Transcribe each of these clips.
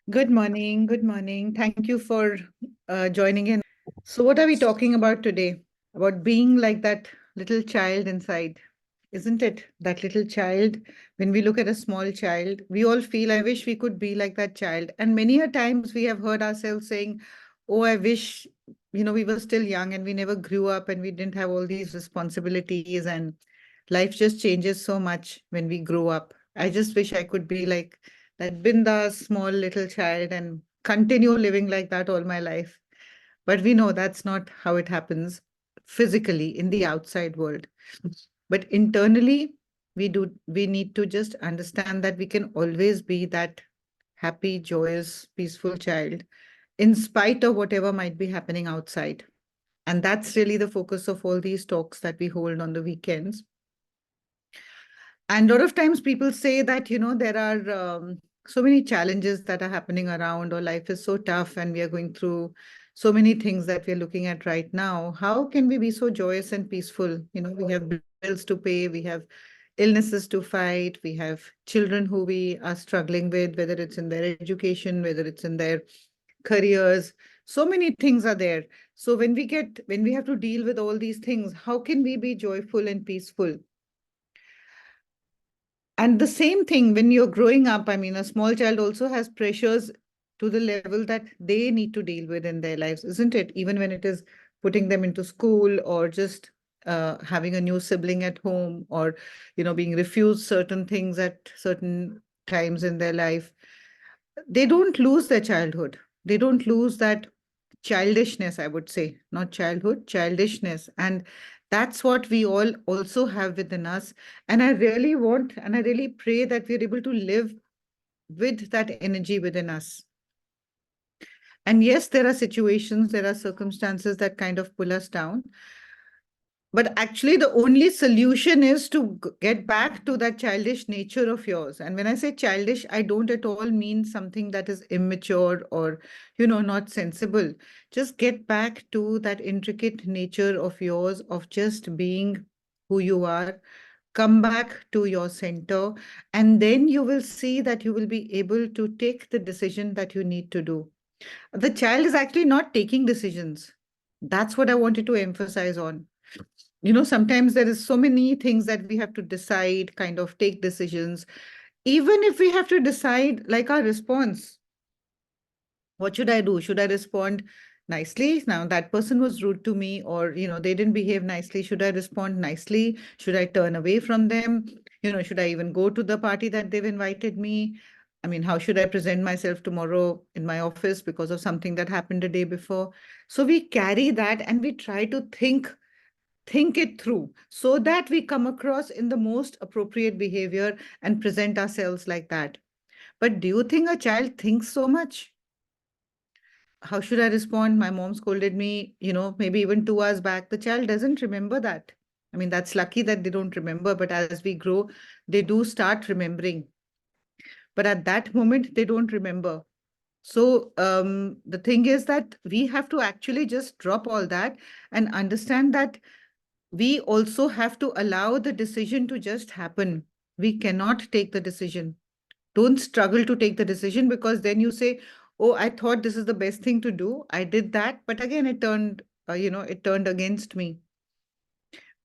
Good morning. Good morning. Thank you for joining in. So, what are we talking about today? About being like that little child inside, isn't it? That little child. When we look at a small child, we all feel, I wish we could be like that child. And many a times we have heard ourselves saying, oh, I wish, we were still young and we never grew up and we didn't have all these responsibilities. And life just changes so much when we grow up. I just wish I could be like that Binda small little child and continue living like that all my life. But we know that's not how it happens physically in the outside world. But internally, we need to just understand that we can always be that happy, joyous, peaceful child in spite of whatever might be happening outside. And that's really the focus of all these talks that we hold on the weekends. And a lot of times people say that, there are so many challenges that are happening around, or life is so tough, and we are going through so many things that we're looking at right now. How can we be so joyous and peaceful? We have bills to pay, we have illnesses to fight, we have children who we are struggling with, whether it's in their education, whether it's in their careers. So many things are there. So when we have to deal with all these things, how can we be joyful and peaceful? And the same thing when you're growing up, I mean, a small child also has pressures to the level that they need to deal with in their lives, isn't it? Even when it is putting them into school or just having a new sibling at home, or, being refused certain things at certain times in their life. They don't lose their childhood. They don't lose that childishness, I would say, not childhood, childishness. And that's what we all also have within us. And I really want and I really pray that we're able to live with that energy within us. And yes, there are situations, there are circumstances that kind of pull us down. But actually, the only solution is to get back to that childish nature of yours. And when I say childish, I don't at all mean something that is immature or, not sensible. Just get back to that intricate nature of yours of just being who you are. Come back to your center, and then you will see that you will be able to take the decision that you need to do. The child is actually not taking decisions. That's what I wanted to emphasize on. Sometimes there is so many things that we have to decide, kind of take decisions. Even if we have to decide like our response, what should I do? Should I respond nicely? Now that person was rude to me, or, they didn't behave nicely. Should I respond nicely? Should I turn away from them? Should I even go to the party that they've invited me? I mean, how should I present myself tomorrow in my office because of something that happened the day before? So we carry that and we try to think it through so that we come across in the most appropriate behavior and present ourselves like that. But do you think a child thinks so much? How should I respond? My mom scolded me, maybe even 2 hours back. The child doesn't remember that. I mean, that's lucky that they don't remember, but as we grow, they do start remembering. But at that moment, they don't remember. So the thing is that we have to actually just drop all that and understand that we also have to allow the decision to just happen. We cannot take the decision. Don't struggle to take the decision, because then you say, oh, I thought this is the best thing to do. I did that. But again, it turned against me,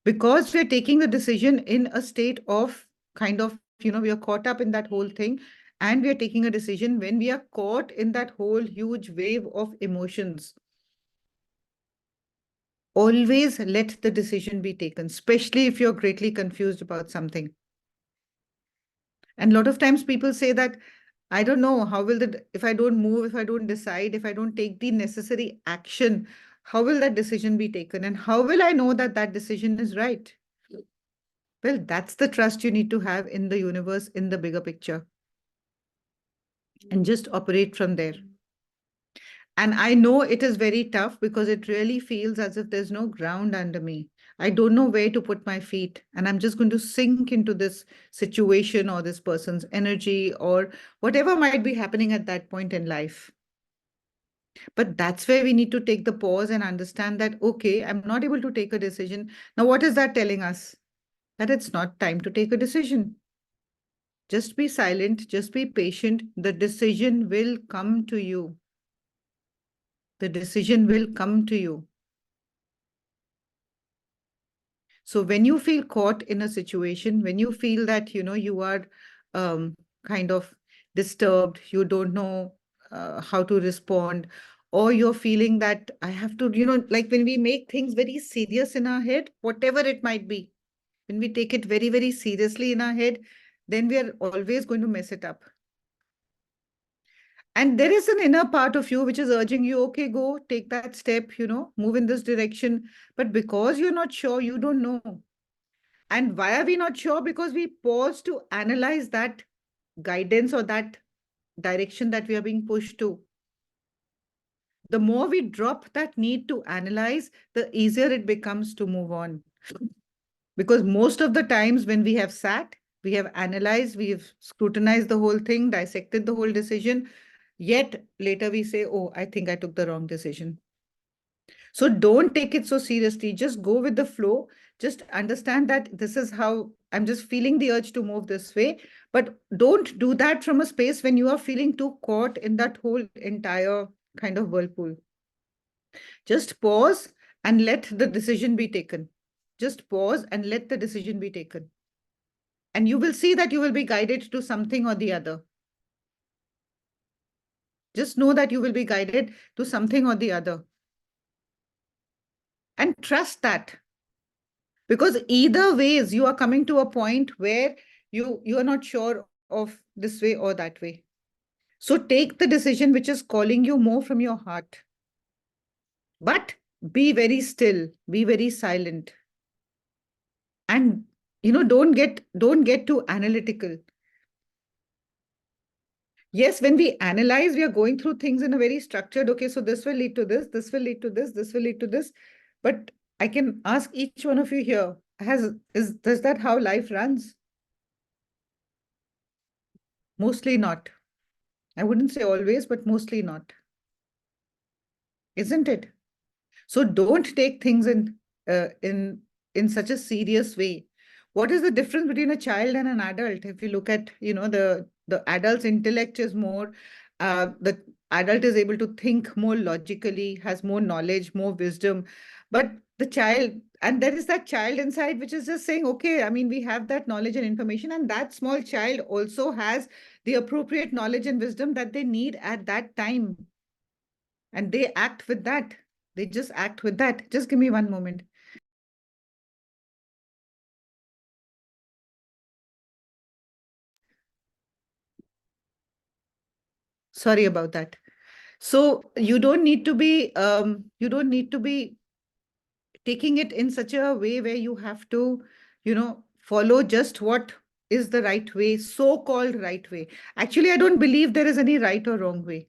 because we're taking the decision in a state of kind of, we are caught up in that whole thing. And we are taking a decision when we are caught in that whole huge wave of emotions. Always let the decision be taken, especially if you're greatly confused about something. And a lot of times people say that, I don't know, how will that, if I don't move, if I don't decide, if I don't take the necessary action, how will that decision be taken? And how will I know that that decision is right? Well, that's the trust you need to have in the universe, in the bigger picture, and just operate from there. And I know it is very tough, because it really feels as if there's no ground under me. I don't know where to put my feet. And I'm just going to sink into this situation or this person's energy or whatever might be happening at that point in life. But that's where we need to take the pause and understand that, okay, I'm not able to take a decision. Now, what is that telling us? That it's not time to take a decision. Just be silent, just be patient. The decision will come to you. The decision will come to you. So when you feel caught in a situation, when you feel that, you are um, kind of disturbed, you don't know how to respond, or you're feeling that I have to, like when we make things very serious in our head, whatever it might be, when we take it very, very seriously in our head, then we are always going to mess it up. And there is an inner part of you which is urging you, okay, go take that step, move in this direction. But because you're not sure, you don't know. And why are we not sure? Because we pause to analyze that guidance or that direction that we are being pushed to. The more we drop that need to analyze, the easier it becomes to move on. Because most of the times when we have sat, we have analyzed, we have scrutinized the whole thing, dissected the whole decision, yet later we say, oh, I think I took the wrong decision. So don't take it so seriously. Just go with the flow. Just understand that this is how I'm just feeling the urge to move this way. But don't do that from a space when you are feeling too caught in that whole entire kind of whirlpool. Just pause and let the decision be taken. Just pause and let the decision be taken. And you will see that you will be guided to something or the other. Just know that you will be guided to something or the other. And trust that. Because either ways, you are coming to a point where you are not sure of this way or that way. So take the decision which is calling you more from your heart. But be very still, be very silent. And don't get too analytical. Yes, when we analyze, we are going through things in a very structured, okay, so this will lead to this will lead to this will lead to this. But I can ask each one of you here, does that how life runs? Mostly not. I wouldn't say always, but mostly not. Isn't it? So don't take things in such a serious way. What is the difference between a child and an adult? If you look at, the adult's intellect is more, the adult is able to think more logically, has more knowledge, more wisdom. But the child, and there is that child inside which is just saying, okay, I mean, we have that knowledge and information, and that small child also has the appropriate knowledge and wisdom that they need at that time. And they act with that. They just act with that. Just give me one moment. Sorry about that. So you don't need to be taking it in such a way where you have to, follow just what is the right way, so-called right way. Actually, I don't believe there is any right or wrong way.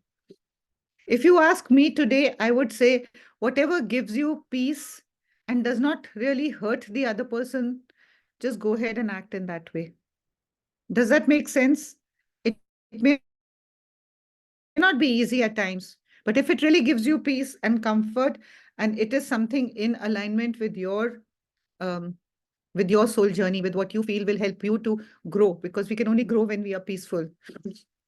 If you ask me today, I would say whatever gives you peace and does not really hurt the other person, just go ahead and act in that way. Does that make sense? It may not be easy at times, but if it really gives you peace and comfort, and it is something in alignment um, with your soul journey, with what you feel will help you to grow, because we can only grow when we are peaceful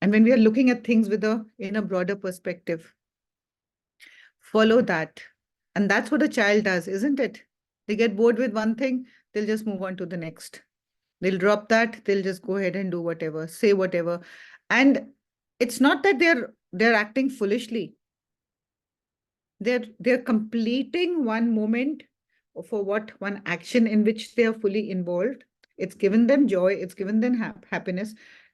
and when we are looking at things in a broader perspective. Follow that. And that's what a child does, isn't it? They get bored with one thing, they'll just move on to the next. They'll drop that, they'll just go ahead and do whatever, say whatever. And it's not that they're acting foolishly. They're completing one moment for what one action in which they are fully involved. It's given them joy, it's given them happiness.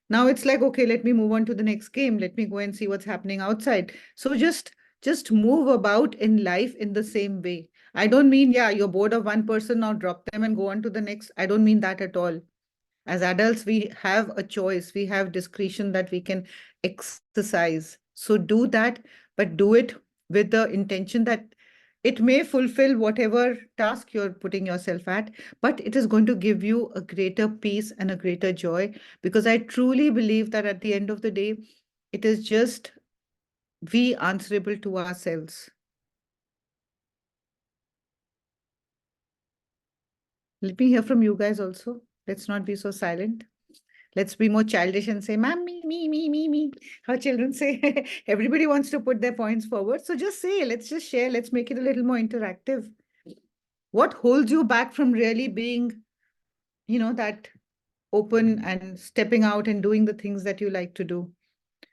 Now it's like, okay, let me move on to the next game. Let me go and see what's happening outside. So just move about in life in the same way. I don't mean, yeah, you're bored of one person, now drop them and go on to the next. I don't mean that at all. As adults, we have a choice, we have discretion that we can exercise. So do that, but do it with the intention that it may fulfill whatever task you're putting yourself at, but it is going to give you a greater peace and a greater joy. Because I truly believe that at the end of the day, it is just we answerable to ourselves. Let me hear from you guys also. Let's not be so silent. Let's be more childish and say, ma'am, me. How children say, everybody wants to put their points forward. So just say, let's just share, let's make it a little more interactive. What holds you back from really being, that open and stepping out and doing the things that you like to do?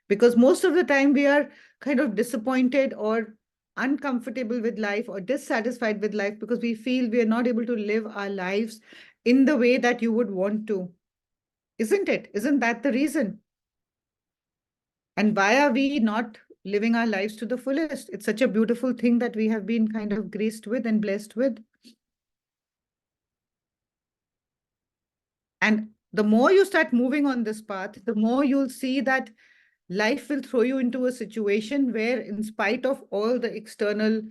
Because most of the time we are kind of disappointed or uncomfortable with life or dissatisfied with life because we feel we are not able to live our lives in the way that you would want to. Isn't it? Isn't that the reason? And why are we not living our lives to the fullest? It's such a beautiful thing that we have been kind of graced with and blessed with. And the more you start moving on this path, the more you'll see that life will throw you into a situation where, in spite of all the external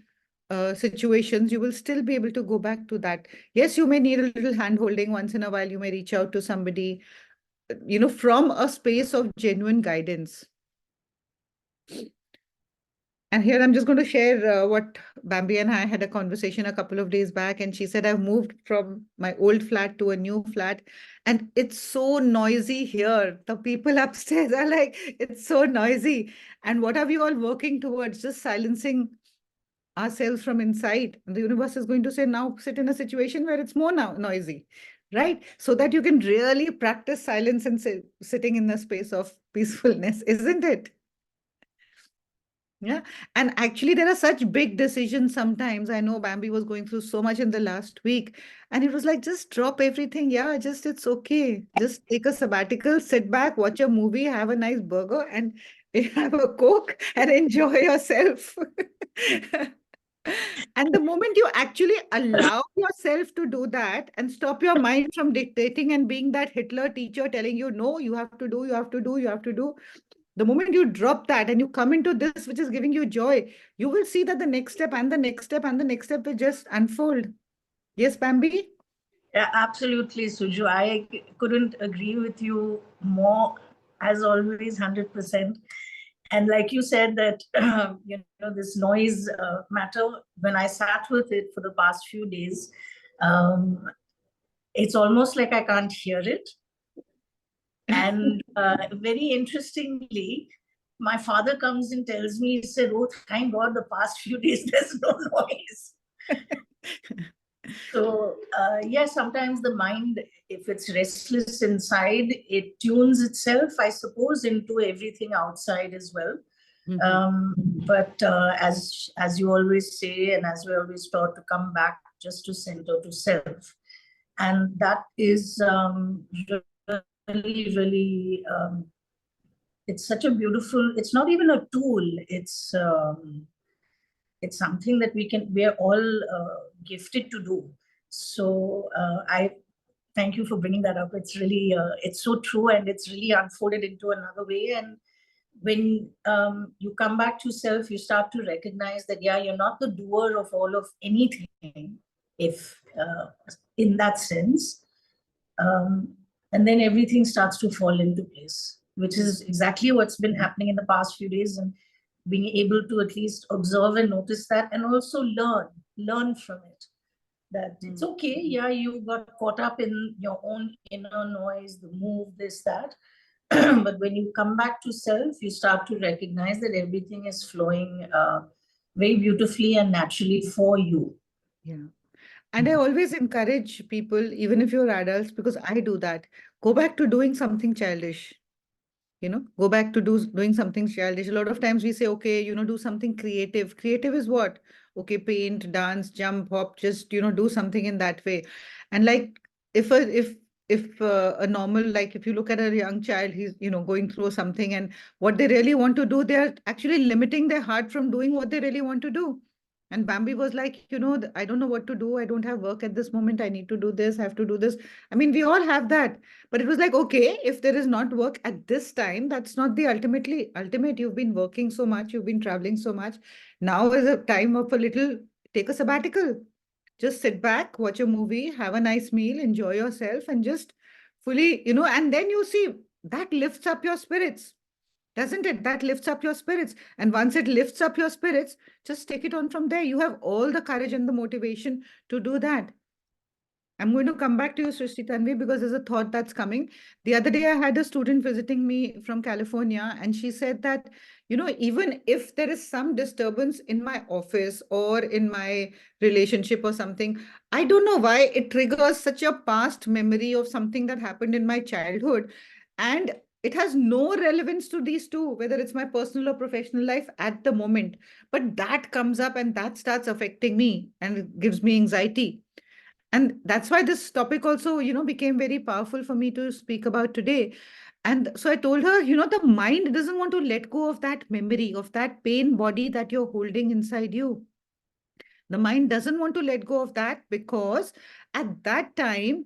situations, you will still be able to go back to that. Yes, you may need a little hand holding once in a while. You may reach out to somebody, from a space of genuine guidance. And here I'm just going to share what Bambi and I had a conversation a couple of days back. And she said, I've moved from my old flat to a new flat. And it's so noisy here. The people upstairs are like, it's so noisy. And what are we all working towards? Just silencing ourselves from inside. And the universe is going to say, now sit in a situation where it's more now noisy, right? So that you can really practice silence and sitting in the space of peacefulness, isn't it? Yeah. And actually, there are such big decisions sometimes. I know Bambi was going through so much in the last week, and it was like, just drop everything. Yeah, just it's okay. Just take a sabbatical, sit back, watch a movie, have a nice burger, and have a Coke and enjoy yourself. And the moment you actually allow yourself to do that and stop your mind from dictating and being that Hitler teacher telling you, no, you have to do, you have to do, you have to do, the moment you drop that and you come into this, which is giving you joy, you will see that the next step and the next step and the next step will just unfold. Yes, Bambi? Yeah, absolutely, Suju. I couldn't agree with you more, as always, 100%. And like you said, that this noise matter. When I sat with it for the past few days, um, it's almost like I can't hear it. And very interestingly, my father comes and tells me, he said, "Oh, thank God, the past few days there's no noise." So sometimes the mind, if it's restless inside, it tunes itself, I suppose, into everything outside as well. But as you always say, and as we always taught, to come back just to center to self, and that is really, really. It's such a beautiful. It's not even a tool. It's something that we're all gifted to do. So I thank you for bringing that up. It's really it's so true, and it's really unfolded into another way. And when you come back to self, you start to recognize that you're not the doer of all of anything, if in that sense. And then everything starts to fall into place, which is exactly what's been happening in the past few days. And being able to at least observe and notice that, and also learn from it, that it's okay. Yeah, you got caught up in your own inner noise, the move, this, that. But when you come back to self, you start to recognize that everything is flowing very beautifully and naturally for you. Yeah. And I always encourage people, even if you're adults, because I do that, go back to doing something childish. Go back to doing something childish. A lot of times we say, okay, do something creative. Creative is what? Okay, paint, dance, jump, hop, just, do something in that way. And like, if a normal, like if you look at a young child, he's, going through something, and what they really want to do, they're actually limiting their heart from doing what they really want to do. And Bambi was like, I don't know what to do. I don't have work at this moment. I need to do this, I have to do this. I mean, we all have that. But it was like, okay, if there is not work at this time, that's not the ultimate. You've been working so much, you've been traveling so much. Now is a time of a little, take a sabbatical. Just sit back, watch a movie, have a nice meal, enjoy yourself, and just fully, and then you see that lifts up your spirits, doesn't it? That lifts up your spirits. And once it lifts up your spirits, just take it on from there. You have all the courage and the motivation to do that. I'm going to come back to you, Srishti Tanvi, because there's a thought that's coming. The other day, I had a student visiting me from California, and she said that, even if there is some disturbance in my office or in my relationship or something, I don't know why it triggers such a past memory of something that happened in my childhood. And it has no relevance to these two, whether it's my personal or professional life at the moment. But that comes up and that starts affecting me and it gives me anxiety. And that's why this topic also, became very powerful for me to speak about today. And so I told her, the mind doesn't want to let go of that memory, of that pain body that you're holding inside you. The mind doesn't want to let go of that because at that time,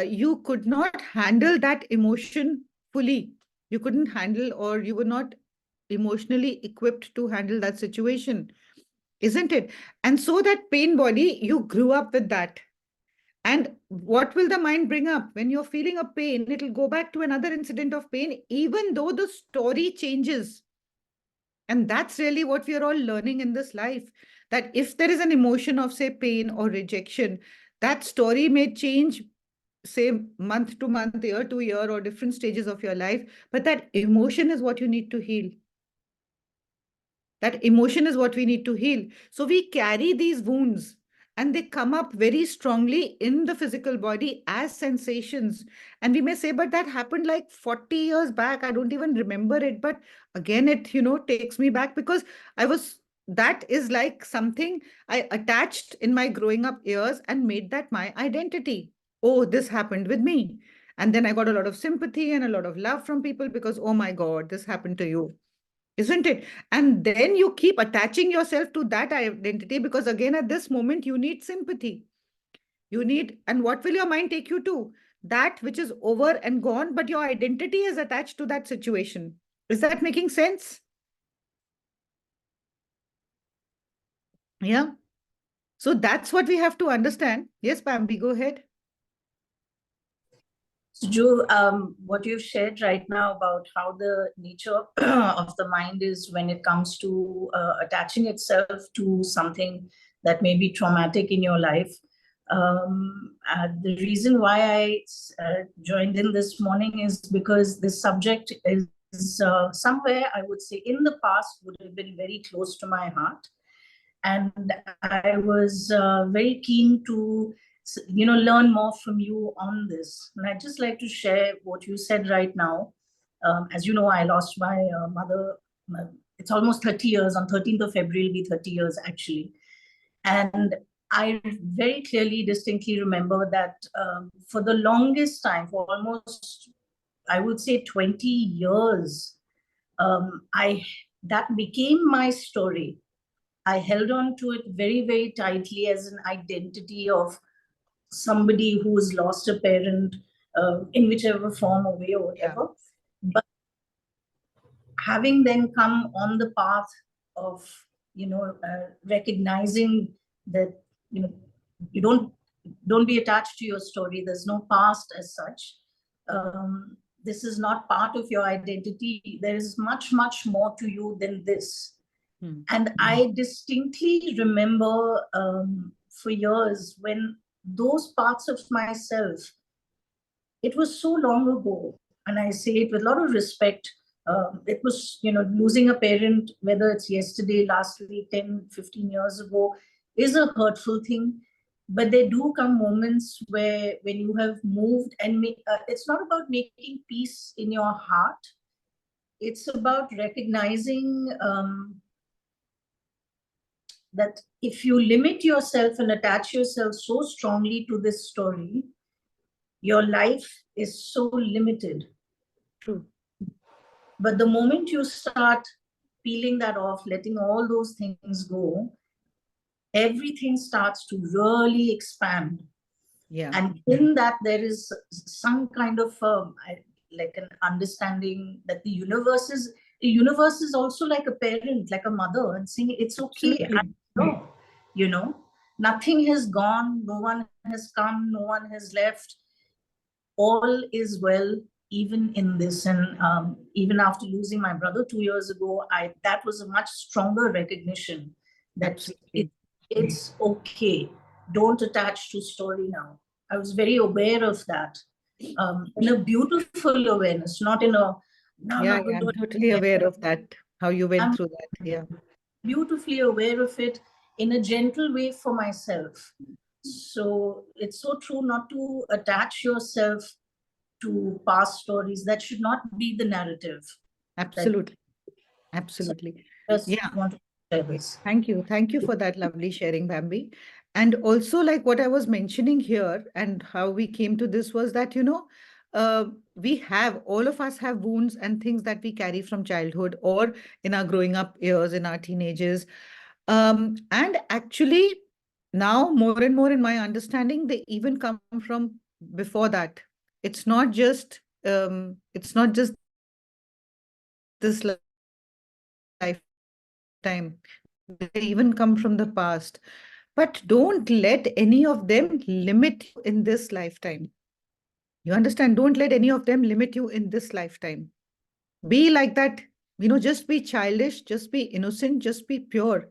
you could not handle that emotion fully. You couldn't handle, or you were not emotionally equipped to handle that situation, isn't it? And so that pain body, you grew up with that. And what will the mind bring up? When you're feeling a pain, it'll go back to another incident of pain, even though the story changes. And that's really what we are all learning in this life. That if there is an emotion of, say, pain or rejection, that story may change, say, month to month, year to year, or different stages of your life. But that emotion is what you need to heal. That emotion is what we need to heal. So we carry these wounds and they come up very strongly in the physical body as sensations. And we may say, but that happened like 40 years back. I don't even remember it. But again, it, takes me back because that is like something I attached in my growing up years and made that my identity. Oh, this happened with me. And then I got a lot of sympathy and a lot of love from people because, oh my God, this happened to you, isn't it? And then you keep attaching yourself to that identity because, again, at this moment, you need sympathy. And what will your mind take you to? That which is over and gone, but your identity is attached to that situation. Is that making sense? Yeah. So that's what we have to understand. Yes, Bambi, go ahead. Jo, what you've shared right now about how the nature of the mind is when it comes to attaching itself to something that may be traumatic in your life. The reason why I joined in this morning is because this subject is somewhere, I would say, in the past would have been very close to my heart. And I was very keen to learn more from you on this. And I'd just like to share what you said right now. As you know, I lost my mother. It's almost 30 years. On 13th of February will be 30 years actually. And I very clearly, distinctly remember that for the longest time, for almost, I would say, 20 years, that became my story. I held on to it very, very tightly as an identity of somebody who has lost a parent in whichever form or way or whatever. Yeah. But having then come on the path of, recognizing that, you don't be attached to your story. There's no past as such. This is not part of your identity. There is much, much more to you than this. And I distinctly remember for years when those parts of myself, it was so long ago, and I say it with a lot of respect. It was, losing a parent, whether it's yesterday, last week, 10, 15 years ago, is a hurtful thing. But there do come moments where when you have moved and it's not about making peace in your heart. It's about recognizing that if you limit yourself and attach yourself so strongly to this story, your life is so limited. True. But the moment you start peeling that off, letting all those things go, everything starts to really expand. Yeah. And in that, there is some kind of like an understanding that the universe is also like a parent, like a mother, and saying it's okay. I know, nothing has gone, no one has come, no one has left. All is well, even in this. And even after losing my brother 2 years ago, that was a much stronger recognition that it's okay. Don't attach to story now. I was very aware of that, in a beautiful awareness, not in a, no, I'm Yeah, not going I'm to totally aware of that, how you went I'm through that. Yeah. beautifully aware of it in a gentle way for myself. So it's so true not to attach yourself to past stories. That should not be the narrative. Absolutely. So Absolutely. just Yeah. want to share this. Thank you. Thank you for that lovely sharing, Bambi. And also, like what I was mentioning here, and how we came to this was that, uh, we have, all of us have wounds and things that we carry from childhood or in our growing up years, in our teenagers. And actually, now more and more in my understanding, they even come from before that. It's not just this lifetime. They even come from the past. But don't let any of them limit you in this lifetime. You understand? Don't let any of them limit you in this lifetime. Be like that, just be childish, just be innocent, just be pure.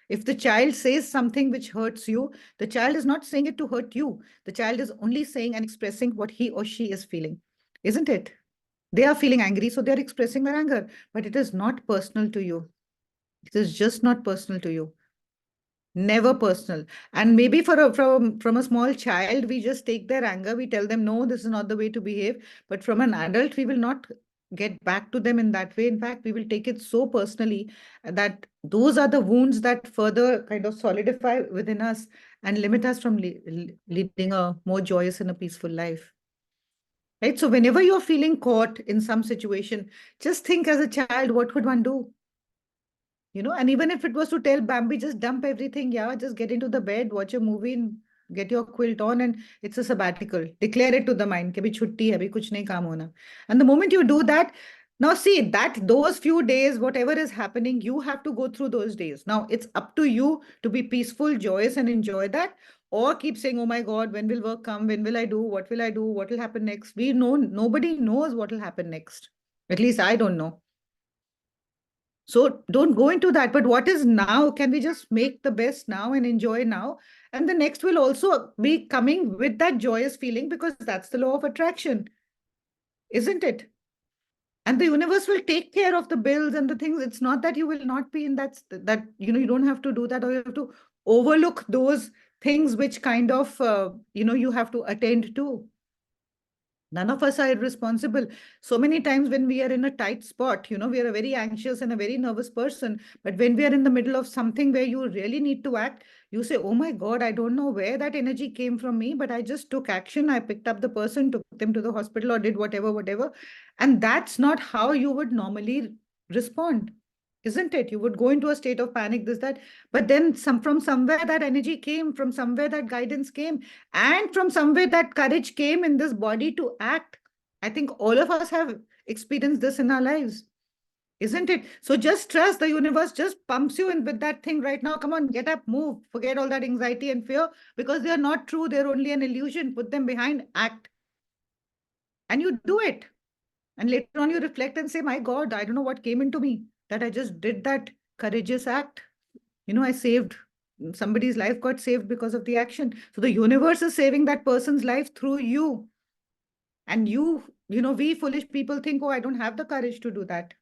If the child says something which hurts you, the child is not saying it to hurt you. The child is only saying and expressing what he or she is feeling, isn't it? They are feeling angry, so they're expressing their anger, but it is not personal to you. It is just not personal to you. Never personal. And maybe from a small child, we just take their anger, we tell them, no, this is not the way to behave. But from an adult, we will not get back to them in that way. In fact, we will take it so personally that those are the wounds that further kind of solidify within us and limit us from leading a more joyous and a peaceful life. Right? So whenever you're feeling caught in some situation, just think as a child, what would one do? And even if it was to tell Bambi, just dump everything, yeah, just get into the bed, watch a movie, and get your quilt on, and it's a sabbatical. Declare it to the mind, कि अभी छुट्टी है, अभी कुछ नहीं काम होना. And the moment you do that, now see that those few days, whatever is happening, you have to go through those days. Now it's up to you to be peaceful, joyous, and enjoy that, or keep saying, "Oh my God, when will work come? When will I do? What will I do? What will happen next?" We know nobody knows what will happen next. At least I don't know. So don't go into that. But what is now? Can we just make the best now and enjoy now? And the next will also be coming with that joyous feeling because that's the law of attraction, isn't it? And the universe will take care of the bills and the things. It's not that you will not be in that you don't have to do that, or you have to overlook those things which kind of you have to attend to. None of us are irresponsible. So many times when we are in a tight spot, we are a very anxious and a very nervous person. But when we are in the middle of something where you really need to act, you say, oh my God, I don't know where that energy came from me, but I just took action. I picked up the person, took them to the hospital, or did whatever, whatever. And that's not how you would normally respond, isn't it? You would go into a state of panic, this, that. But then from somewhere that energy came, from somewhere that guidance came, and from somewhere that courage came in this body to act. I think all of us have experienced this in our lives, isn't it? So just trust the universe, just pumps you in with that thing right now. Come on, get up, move, forget all that anxiety and fear, because they are not true. They're only an illusion. Put them behind, act. And you do it. And later on, you reflect and say, my God, I don't know what came into me that I just did that courageous act. I saved somebody's life, got saved because of the action. So the universe is saving that person's life through you. And we foolish people think, oh, I don't have the courage to do that.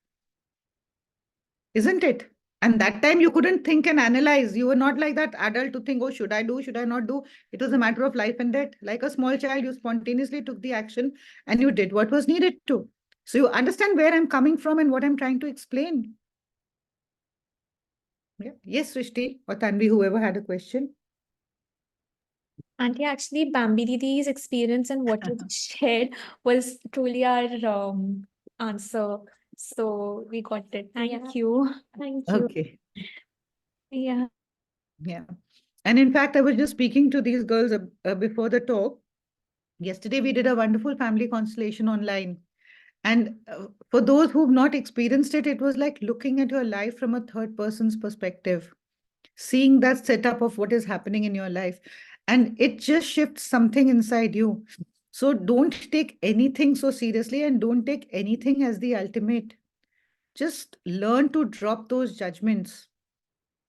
Isn't it? And that time you couldn't think and analyze. You were not like that adult to think, oh, should I do, should I not do? It was a matter of life and death. Like a small child, you spontaneously took the action and you did what was needed to. So you understand where I'm coming from and what I'm trying to explain. Yeah. Yes, Srishti or Tanvi, whoever had a question. Auntie, actually, Bambi Didi's experience and what you shared was truly our answer. So we got it. Thank you. Thank you. Okay. Yeah. Yeah. And in fact, I was just speaking to these girls before the talk. Yesterday, we did a wonderful family constellation online. And for those who've not experienced it, it was like looking at your life from a third person's perspective, seeing that setup of what is happening in your life. And it just shifts something inside you. So don't take anything so seriously and don't take anything as the ultimate. Just learn to drop those judgments.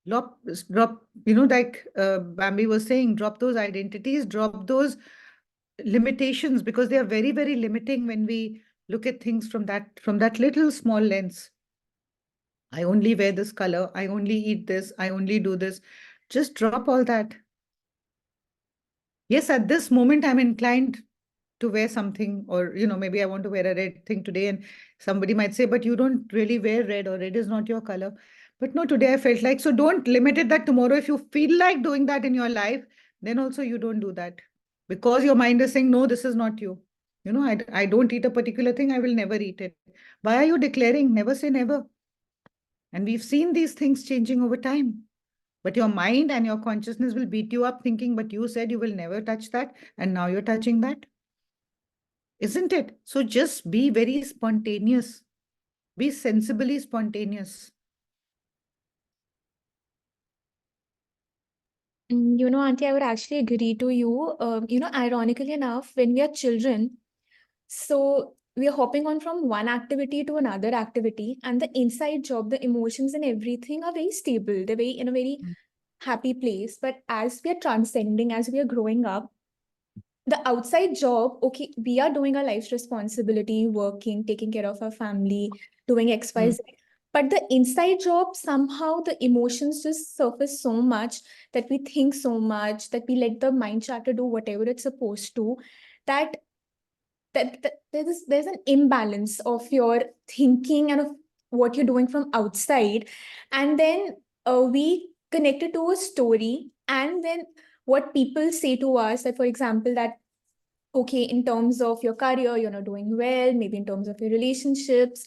Drop, like Bambi was saying, drop those identities, drop those limitations, because they are very, very limiting when we look at things from that little small lens. I only wear this color, I only eat this, I only do this. Just drop all that. Yes, at this moment I'm inclined to wear something, or maybe I want to wear a red thing today, and somebody might say, but you don't really wear red, or red is not your color. But no, today I felt like. So don't limit it that tomorrow if you feel like doing that in your life, then also you don't do that, because your mind is saying, no, this is not you. I don't eat a particular thing, I will never eat it. Why are you declaring? Never say never. And we've seen these things changing over time. But your mind and your consciousness will beat you up thinking, but you said you will never touch that, and now you're touching that. Isn't it? So just be very spontaneous. Be sensibly spontaneous. Auntie, I would actually agree to you. Ironically enough, when we are children, so we are hopping on from one activity to another activity, and the inside job, the emotions and everything are very stable. They're very in a very happy place. But as we are transcending, as we are growing up, the outside job, okay, we are doing our life's responsibility, working, taking care of our family, doing XYZ. But the inside job, somehow the emotions just surface so much, that we think so much, that we let the mind chatter do whatever it's supposed to, that there's an imbalance of your thinking and of what you're doing from outside. And then we connect it to a story, and then what people say to us, that for example, that okay, in terms of your career, you're not doing well, maybe in terms of your relationships,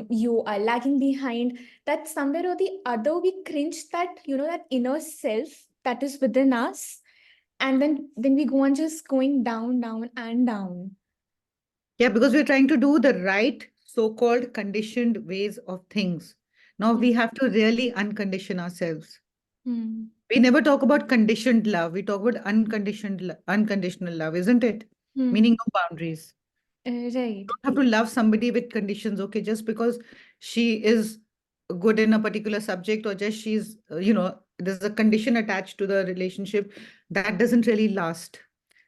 you are lagging behind, that somewhere or the other we cringe that, that inner self that is within us. And then we go on just going down, down and down. Yeah, because we're trying to do the right so-called conditioned ways of things. Now we have to really uncondition ourselves. Hmm. We never talk about conditioned love. We talk about unconditional love, isn't it? Hmm. Meaning no boundaries. Right. Don't have to love somebody with conditions, okay, just because she is good in a particular subject, or just there's a condition attached to the relationship, that doesn't really last.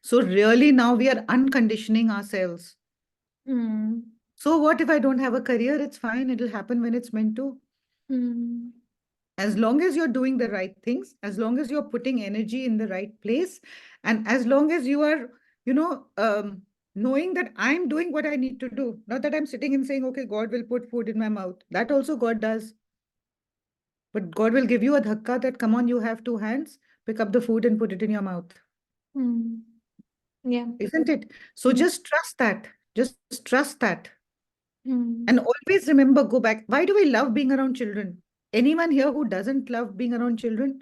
So really now we are unconditioning ourselves. Hmm. So what if I don't have a career? It's fine, it'll happen when it's meant to. Hmm. As long as you're doing the right things, as long as you're putting energy in the right place, and as long as you are, you know, knowing that I'm doing what I need to do, not that I'm sitting and saying, okay, God will put food in my mouth. That also God does. But God will give you a dhakka that, come on, you have two hands, pick up the food and put it in your mouth. Hmm. Yeah. Isn't it? So Yeah. just trust that. Just trust that. Hmm. And always remember, go back. Why do we love being around children? Anyone here who doesn't love being around children?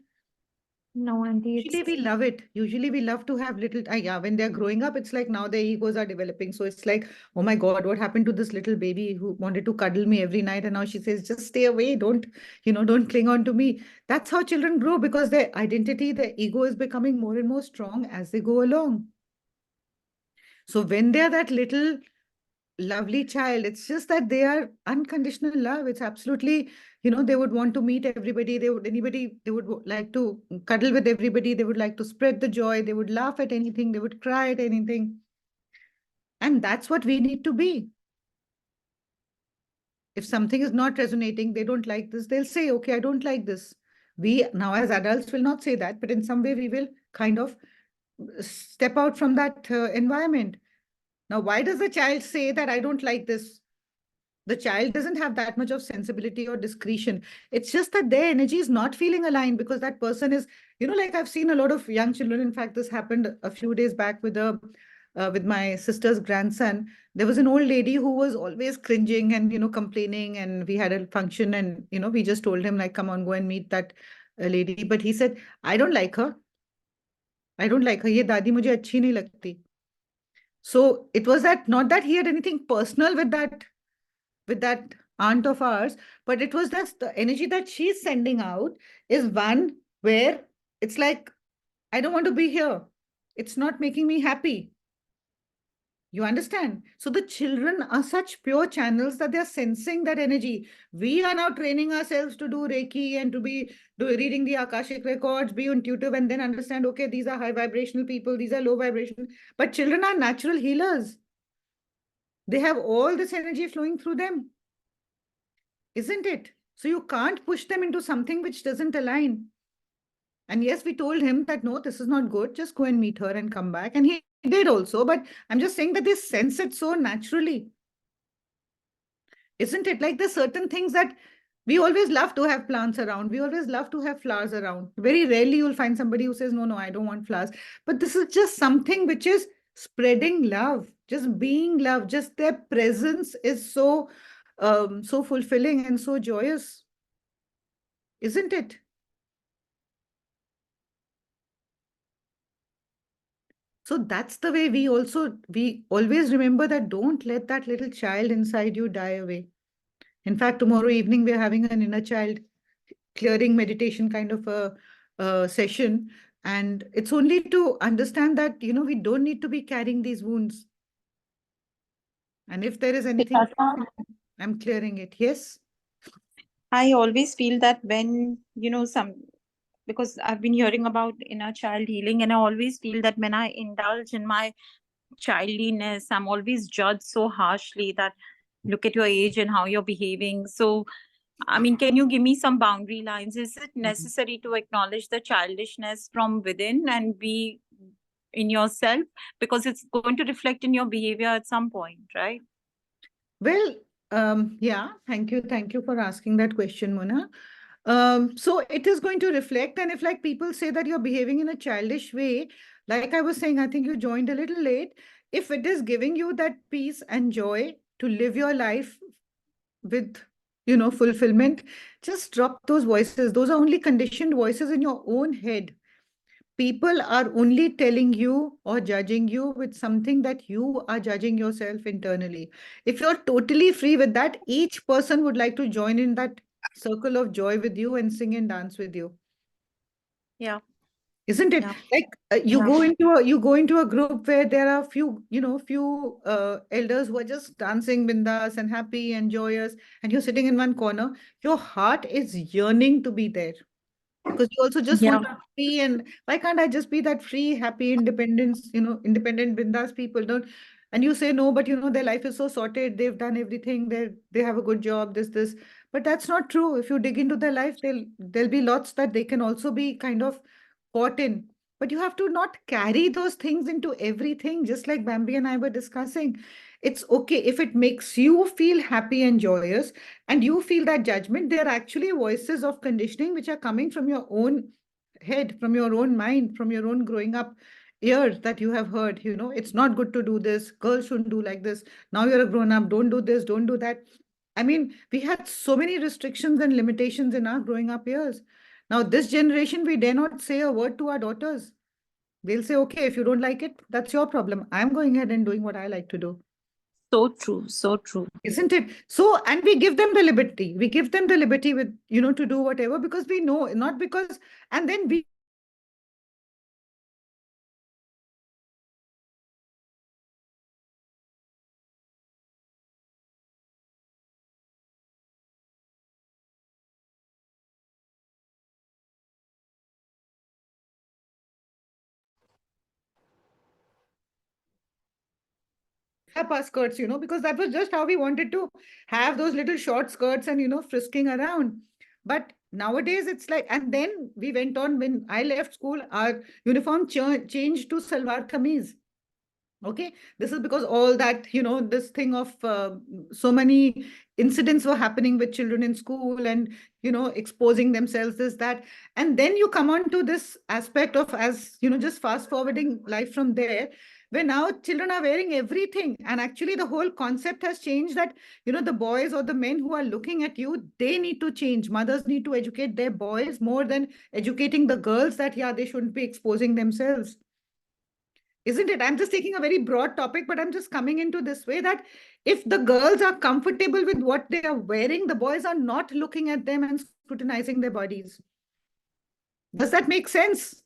No, auntie, Usually it's we love it. Usually we love to have little, yeah, when they're growing up, it's like now their egos are developing. So it's like, oh my God, what happened to this little baby who wanted to cuddle me every night? And now she says, just stay away. Don't cling on to me. That's how children grow, because their identity, their ego is becoming more and more strong as they go along. So when they're that little lovely child, it's just that they are unconditional love. It's absolutely, they would want to meet everybody. They would like to cuddle with everybody. They would like to spread the joy. They would laugh at anything. They would cry at anything. And that's what we need to be. If something is not resonating, they don't like this, they'll say, okay, I don't like this. We now as adults will not say that, but in some way we will kind of step out from that environment. Now, why does the child say that I don't like this? The child doesn't have that much of sensibility or discretion. It's just that their energy is not feeling aligned, because that person is, like I've seen a lot of young children. In fact, this happened a few days back with my sister's grandson. There was an old lady who was always cringing and, complaining. And we had a function, and, we just told him, like, come on, go and meet that lady. But he said, I don't like her. I don't like her. Ye dadi mujhe achhi nahi lagti. So it was that, not that he had anything personal with that aunt of ours, but it was just the energy that she's sending out is one where it's like, I don't want to be here. It's not making me happy. You understand? So the children are such pure channels that they're sensing that energy. We are now training ourselves to do Reiki and to be reading the Akashic records, be intuitive, and then understand, okay, these are high vibrational people, these are low vibrational. But children are natural healers. They have all this energy flowing through them. Isn't it? So you can't push them into something which doesn't align. And yes, we told him that, no, this is not good. Just go and meet her and come back. And he did also. But I'm just saying that they sense it so naturally. Isn't it? Like there's certain things that we always love to have plants around. We always love to have flowers around. Very rarely you'll find somebody who says, no, no, I don't want flowers. But this is just something which is spreading love, just being love. Just their presence is so fulfilling and so joyous. Isn't it? So that's the way we always remember that don't let that little child inside you die away. In fact, tomorrow evening, we're having an inner child clearing meditation kind of a session. And it's only to understand that, we don't need to be carrying these wounds. And if there is anything, Sujata, I'm clearing it. Yes. I always feel that when, because I've been hearing about inner child healing, and I always feel that when I indulge in my childliness, I'm always judged so harshly that look at your age and how you're behaving. So, I mean, can you give me some boundary lines? Is it necessary to acknowledge the childishness from within and be in yourself? Because it's going to reflect in your behavior at some point, right? Well, yeah, thank you. Thank you for asking that question, Mona. So it is going to reflect. And if like people say that you're behaving in a childish way, like I was saying, I think you joined a little late. If it is giving you that peace and joy to live your life with, fulfillment, just drop those voices. Those are only conditioned voices in your own head. People are only telling you or judging you with something that you are judging yourself internally. If you're totally free with that, each person would like to join in that circle of joy with you and sing and dance with you. Yeah. Isn't it? Yeah. Like you go into a group where there are few elders who are just dancing bindas and happy and joyous, and you're sitting in one corner. Your heart is yearning to be there. Because you also just Yeah. want to be, and why can't I just be that free, happy, independent, bindas people don't, and you say no, but their life is so sorted, they've done everything, they have a good job, this, but that's not true. If you dig into their life, there'll be lots that they can also be kind of caught in. But you have to not carry those things into everything, just like Bambi and I were discussing. It's okay if it makes you feel happy and joyous and you feel that judgment. They're actually voices of conditioning which are coming from your own head, from your own mind, from your own growing up ears that you have heard. It's not good to do this, girls shouldn't do like this, now you're a grown up, don't do this, don't do that. I mean, we had so many restrictions and limitations in our growing up years. Now this generation, we dare not say a word to our daughters. They'll say, okay, if you don't like it, that's your problem, I'm going ahead and doing what I like to do. So true. So true. Isn't it? So, and we give them the liberty. We give them the liberty with, to do whatever, because we know, not because, and then we up our skirts, because that was just how we wanted to have those little short skirts and, frisking around. But nowadays it's like, and then we went on, when I left school, our uniform changed to salwar kameez. Okay, this is because all that, this thing of so many incidents were happening with children in school and, exposing themselves, this, that. And then you come on to this aspect of, as, just fast forwarding life from there, where now children are wearing everything. And actually, the whole concept has changed that, the boys or the men who are looking at you, they need to change. Mothers need to educate their boys more than educating the girls that, yeah, they shouldn't be exposing themselves. Isn't it? I'm just taking a very broad topic, but I'm just coming into this way that if the girls are comfortable with what they are wearing, the boys are not looking at them and scrutinizing their bodies. Does that make sense?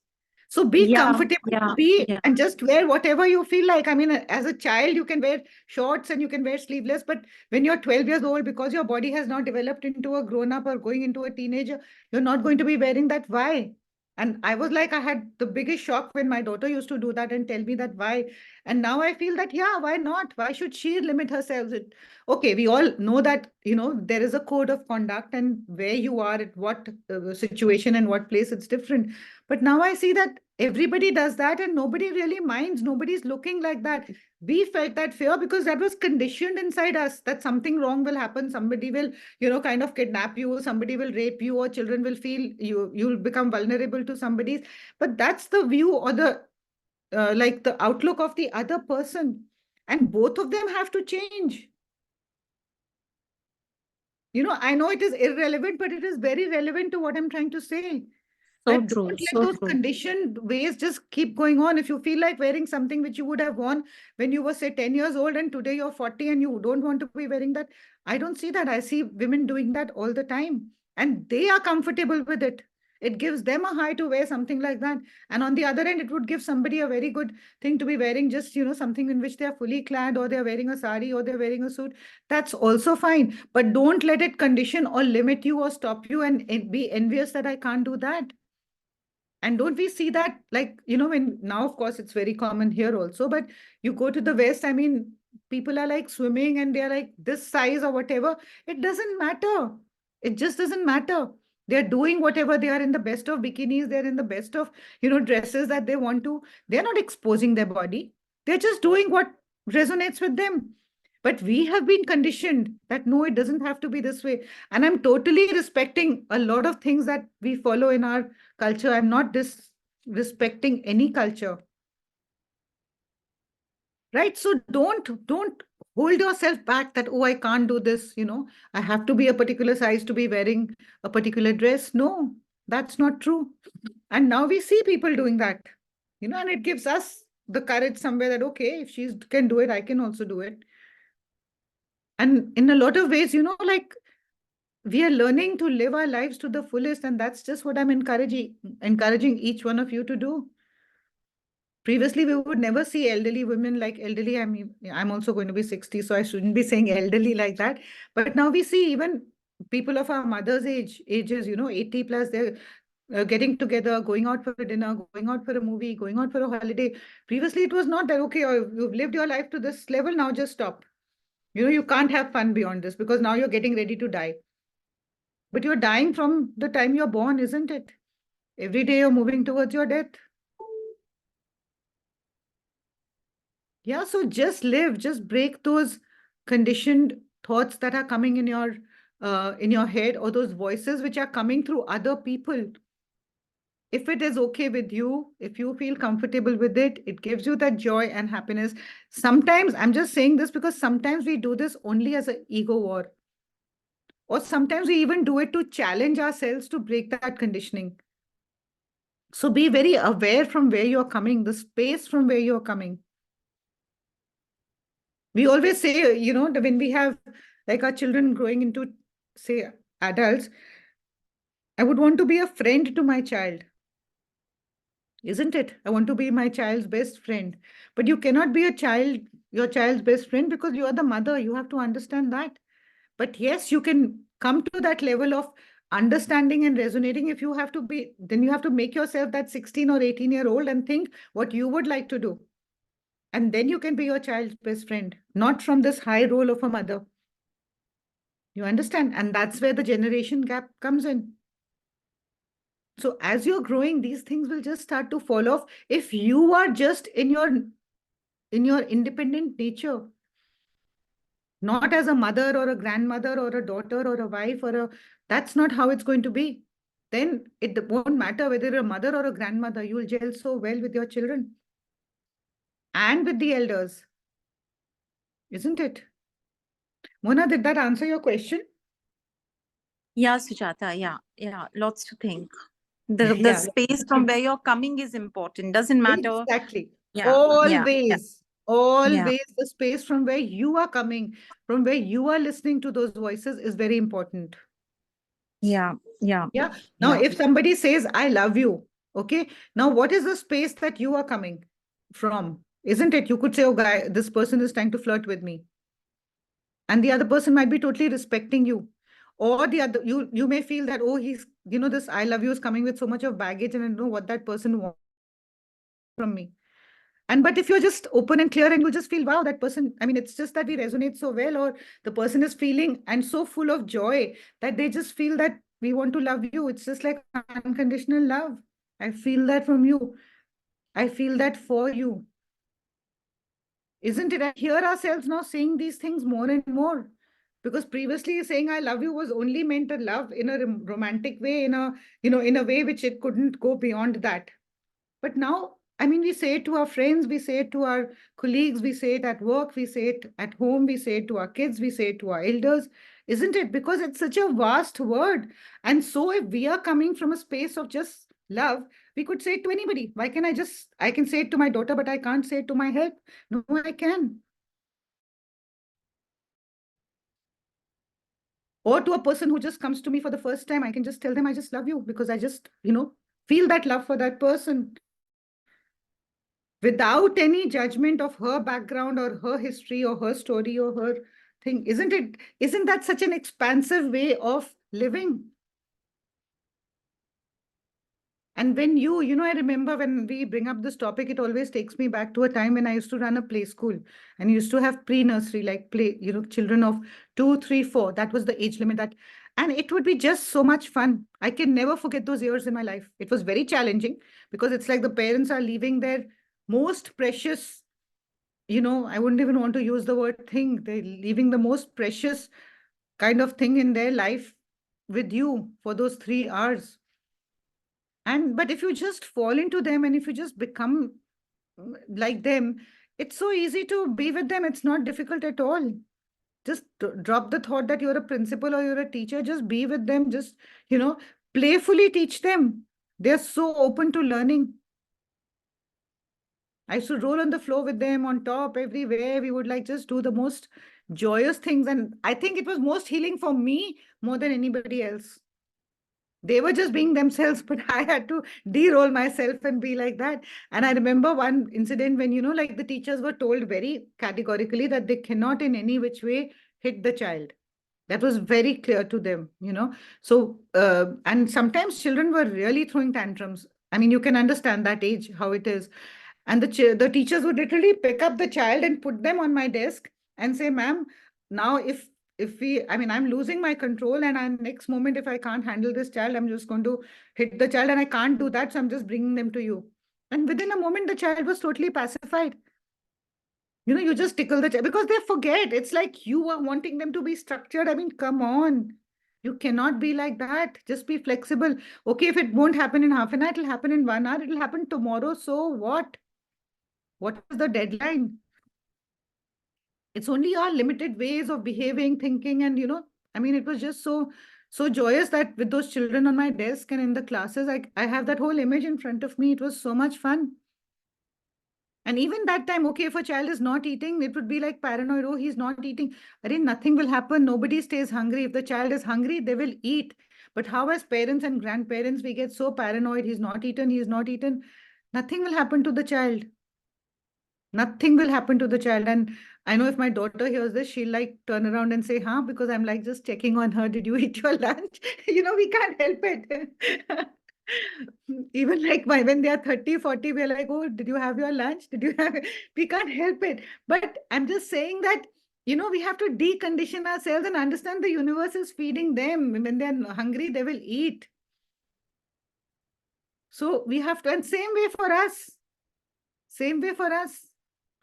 So be Yeah, comfortable, yeah, be yeah. and just wear whatever you feel like. I mean, as a child, you can wear shorts and you can wear sleeveless, but when you're 12 years old, because your body has not developed into a grown up or going into a teenager, you're not going to be wearing that. Why? And I was like, I had the biggest shock when my daughter used to do that and tell me that why. And now I feel that, yeah, why not? Why should she limit herself? Okay, we all know that, there is a code of conduct, and where you are at what situation and what place, it's different. But now I see that everybody does that and nobody really minds. Nobody's looking like that. We felt that fear because that was conditioned inside us, that something wrong will happen. Somebody will, kind of kidnap you. Somebody will rape you, or children will feel you'll become vulnerable to somebody's. But that's the view, or the like the outlook of the other person. And both of them have to change. I know it is irrelevant, but it is very relevant to what I'm trying to say. So That true, don't let so those true. conditioned ways just keep going on. If you feel like wearing something which you would have worn when you were, say, 10 years old, and today you're 40 and you don't want to be wearing that, I don't see that. I see women doing that all the time, and they are comfortable with it. It gives them a high to wear something like that. And on the other end, it would give somebody a very good thing to be wearing just, something in which they are fully clad, or they're wearing a sari, or they're wearing a suit. That's also fine. But don't let it condition or limit you or stop you and be envious that I can't do that. And don't we see that, like, when now, of course, it's very common here also, but you go to the West, I mean, people are like swimming and they're like this size or whatever. It doesn't matter. It just doesn't matter. They're doing whatever. They are in the best of bikinis. They're in the best of, dresses that they want to. They're not exposing their body. They're just doing what resonates with them. But we have been conditioned that no, it doesn't have to be this way. And I'm totally respecting a lot of things that we follow in our culture. I'm not disrespecting any culture. Right? So don't hold yourself back that, oh, I can't do this, I have to be a particular size to be wearing a particular dress. No, that's not true. And now we see people doing that, and it gives us the courage somewhere that, okay, if she can do it, I can also do it. And in a lot of ways, we are learning to live our lives to the fullest, and that's just what I'm encouraging each one of you to do. Previously, we would never see elderly women like elderly. I mean, I'm also going to be 60, so I shouldn't be saying elderly like that. But now we see even people of our mother's ages, 80 plus, they're getting together, going out for a dinner, going out for a movie, going out for a holiday. Previously, it was not that, okay, you've lived your life to this level, now just stop. You can't have fun beyond this because now you're getting ready to die. But you're dying from the time you're born, isn't it? Every day you're moving towards your death. Yeah, so just live, just break those conditioned thoughts that are coming in your head, or those voices which are coming through other people. If it is okay with you, if you feel comfortable with it, it gives you that joy and happiness. Sometimes, I'm just saying this because sometimes we do this only as an ego war. Or sometimes we even do it to challenge ourselves to break that conditioning. So be very aware from where you're coming, the space from where you're coming. We always say, when we have like our children growing into, say, adults, I would want to be a friend to my child. Isn't it? I want to be my child's best friend. But you cannot be your child's best friend because you are the mother. You have to understand that. But yes, you can come to that level of understanding and resonating. If you have to be, then you have to make yourself that 16 or 18-year-old and think what you would like to do. And then you can be your child's best friend, not from this high role of a mother. You understand? And that's where the generation gap comes in. So as you're growing, these things will just start to fall off if you are just in your independent nature, not as a mother or a grandmother or a daughter or a wife that's not how it's going to be. Then it won't matter whether you're a mother or a grandmother, you will gel so well with your children and with the elders. Isn't it? Mona, did that answer your question? Yeah, Sujata. Yeah. Lots to think. The Yeah. space from where you're coming is important. Doesn't matter. Exactly. Yeah. Always, Yeah. always the space from where you are coming, from where you are listening to those voices is very important. Yeah. Yeah. Now, if somebody says, I love you, Okay. Now, what is the space that you are coming from? Isn't it? You could say, oh, guy, this person is trying to flirt with me. And the other person might be totally respecting you. Or the other, you may feel that, oh, he's, this I love you is coming with so much of baggage, and I don't know what that person wants from me. And but if you're just open and clear, and you'll just feel, wow, that person, I mean, it's just that we resonate so well, or the person is feeling and so full of joy that they just feel that we want to love you. It's just like unconditional love. I feel that from you. I feel that for you. Isn't it? I hear ourselves now saying these things more and more. Because previously saying I love you was only meant a love in a romantic way, in a way which it couldn't go beyond that. But now, I mean, we say it to our friends, we say it to our colleagues, we say it at work, we say it at home, we say it to our kids, we say it to our elders, isn't it? Because it's such a vast word. And so if we are coming from a space of just love, we could say it to anybody. Why can I can say it to my daughter, but I can't say it to my help? No, I can. Or to a person who just comes to me for the first time, I can just tell them I just love you because I just, feel that love for that person without any judgment of her background or her history or her story or her thing. Isn't that such an expansive way of living? And when I remember when we bring up this topic, it always takes me back to a time when I used to run a play school and used to have pre-nursery, like play, children of 2, 3, 4. That was the age limit and it would be just so much fun. I can never forget those years in my life. It was very challenging because it's like the parents are leaving their most precious, I wouldn't even want to use the word thing. They're leaving the most precious kind of thing in their life with you for those 3 hours. But if you just fall into them and if you just become like them, it's so easy to be with them. It's not difficult at all. Just drop the thought that you're a principal or you're a teacher. Just be with them. Just, playfully teach them. They're so open to learning. I used to roll on the floor with them, on top, everywhere. We would like just do the most joyous things. And I think it was most healing for me more than anybody else. They were just being themselves, but I had to de-roll myself and be like that. And I remember one incident when, like the teachers were told very categorically that they cannot in any which way hit the child. That was very clear to them. So, and sometimes children were really throwing tantrums. I mean, you can understand that age, how it is. And the teachers would literally pick up the child and put them on my desk and say, ma'am, now I'm losing my control, and next moment, if I can't handle this child, I'm just going to hit the child, and I can't do that. So I'm just bringing them to you. And within a moment, the child was totally pacified. You just tickle the child because they forget. It's like you are wanting them to be structured. I mean, come on. You cannot be like that. Just be flexible. Okay, if it won't happen in half an hour, it'll happen in 1 hour. It'll happen tomorrow. So what? What is the deadline? It's only our limited ways of behaving, thinking, and it was just so joyous that with those children on my desk and in the classes, I have that whole image in front of me. It was so much fun. And even that time, okay, if a child is not eating, it would be like paranoid, oh, he's not eating. I mean, nothing will happen. Nobody stays hungry. If the child is hungry, they will eat. But how as parents and grandparents, we get so paranoid, he's not eaten, he's not eaten. Nothing will happen to the child. Nothing will happen to the child. And I know if my daughter hears this, she'll like turn around and say, huh, because I'm like just checking on her. Did you eat your lunch? We can't help it. Even like when they are 30, 40, we're like, oh, did you have your lunch? Did you have it? We can't help it. But I'm just saying that, we have to decondition ourselves and understand the universe is feeding them. When they're hungry, they will eat. So we have to, and same way for us. Same way for us.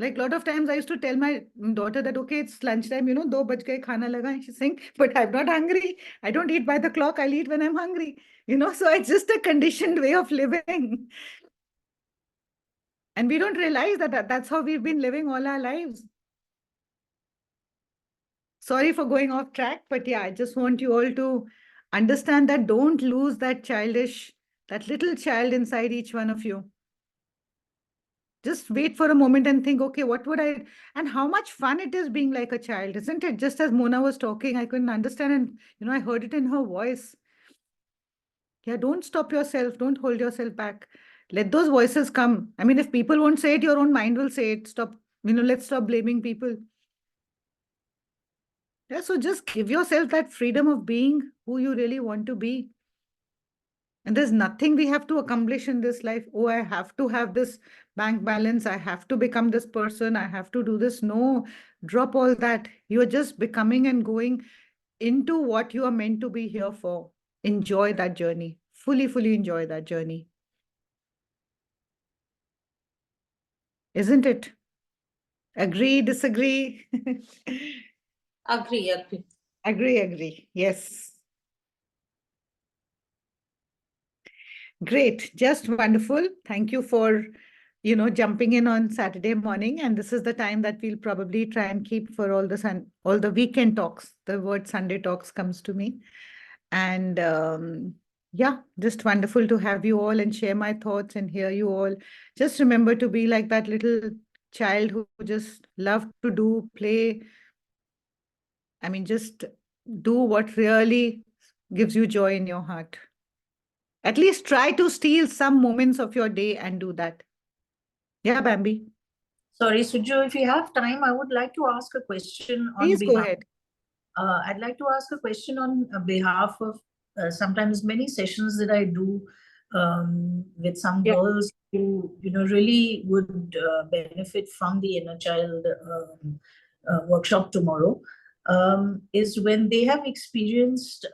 Like a lot of times I used to tell my daughter that, okay, it's lunchtime, 2 baj gaye, khana laga. And she's saying, but I'm not hungry. I don't eat by the clock. I'll eat when I'm hungry. So it's just a conditioned way of living. And we don't realize that that's how we've been living all our lives. Sorry for going off track, but yeah, I just want you all to understand that don't lose that little child inside each one of you. Just wait for a moment and think, okay, and how much fun it is being like a child, isn't it? Just as Mona was talking, I couldn't understand. And, I heard it in her voice. Yeah, don't stop yourself. Don't hold yourself back. Let those voices come. I mean, if people won't say it, your own mind will say it. Stop, let's stop blaming people. Yeah, so just give yourself that freedom of being who you really want to be. And there's nothing we have to accomplish in this life. Oh, I have to have this bank balance. I have to become this person. I have to do this. No, drop all that. You're just becoming and going into what you are meant to be here for. Enjoy that journey. Fully enjoy that journey. Isn't it? Agree, disagree? Agree. Agree. Yes. Great. Just wonderful. Thank you for, jumping in on Saturday morning. And this is the time that we'll probably try and keep for all the weekend talks. The word Sunday talks comes to me. And yeah, just wonderful to have you all and share my thoughts and hear you all. Just remember to be like that little child who just loved to do, play. I mean, just do what really gives you joy in your heart. At least try to steal some moments of your day and do that. Yeah, Bambi. Sorry, Suju, if you have time, I would like to ask a question on Please go behalf. ahead. I'd like to ask a question on behalf of sometimes many sessions that I do with some Yeah. girls who really would benefit from the inner child workshop tomorrow. Is when they have experienced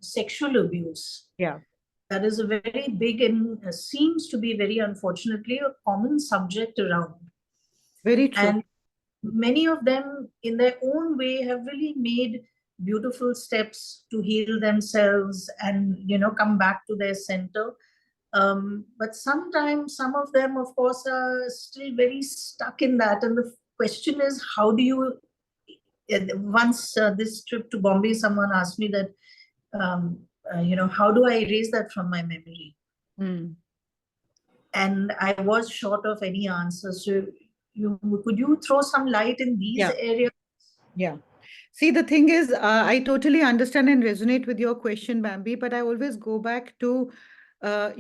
sexual abuse. Yeah. That is a very big and seems to be very unfortunately a common subject around. Very true. And many of them in their own way have really made beautiful steps to heal themselves and come back to their center. But sometimes some of them of course are still very stuck in that, and the question is, how do you once this trip to Bombay, someone asked me that how do I erase that from my memory? And I was short of any answer. So could you throw some light in these areas? Yeah. See, the thing is, I totally understand and resonate with your question, Bambi, but I always go back to, when